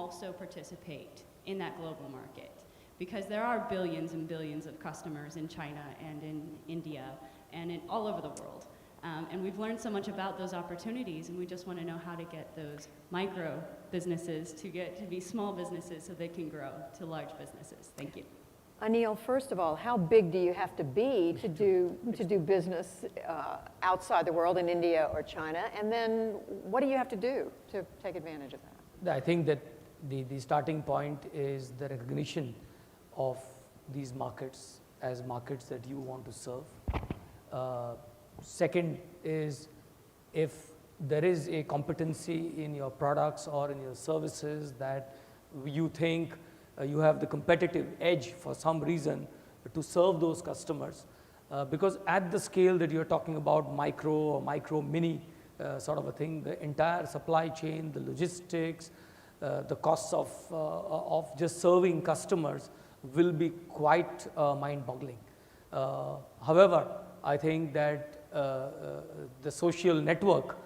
also participate in that global market. Because there are billions and billions of customers in China and in India and all over the world. And we've learned so much about those opportunities, and we just want to know how to get those micro businesses to get to be small businesses so they can grow to large businesses. Thank you. Anil, first of all, how big do you have to be to do business outside the world in India or China? And then what do you have to do to take advantage of that? I think that the starting point is the recognition of these markets as markets that you want to serve. Second is, if there is a competency in your products or in your services that you think you have the competitive edge for some reason to serve those customers, because at the scale that you're talking about, micro or micro mini sort of a thing, the entire supply chain, the logistics, the costs of just serving customers will be quite mind-boggling. However, I think that the social network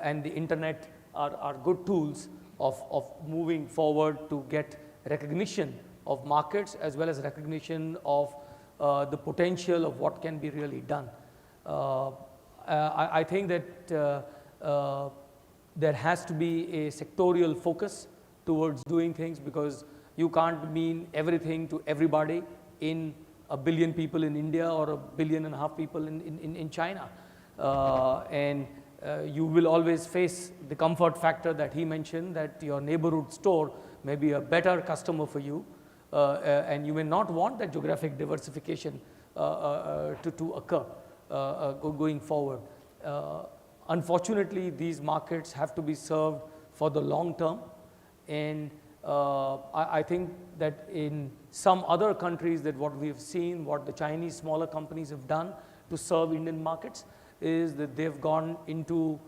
and the internet are good tools of moving forward to get recognition of markets as well as recognition of the potential of what can be really done. I think that there has to be a sectorial focus towards doing things, because you can't mean everything to everybody in 1 billion people in India or 1.5 billion people in China. And you will always face the comfort factor that he mentioned, that your neighborhood store may be a better customer for you, and you may not want that geographic diversification to occur going forward. Unfortunately, these markets have to be served for the long term, and I think that in some other countries, that what we have seen, what the Chinese smaller companies have done to serve Indian markets, is that they've gone into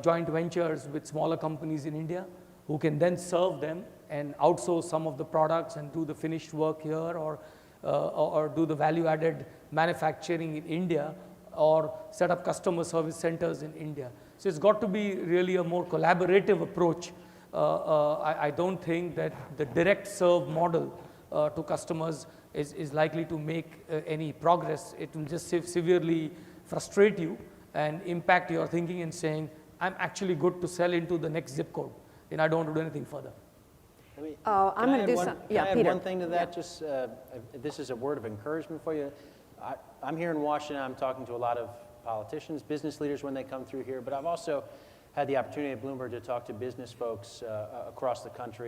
joint ventures with smaller companies in India, who can then serve them and outsource some of the products and do the finished work here, or do the value-added manufacturing in India, or set up customer service centers in India. So it's got to be really a more collaborative approach. I don't think that the direct serve model to customers is likely to make any progress. It will just severely frustrate you and impact your thinking and saying, I'm actually good to sell into the next zip code, and I don't want to do anything further. I'm going to do something. Yeah, Can I add Peter. one thing to that? Just this is a word of encouragement for you. I'm here in Washington. I'm talking to a lot of politicians, business leaders when they come through here, but I've also had the opportunity at Bloomberg to talk to business folks across the country.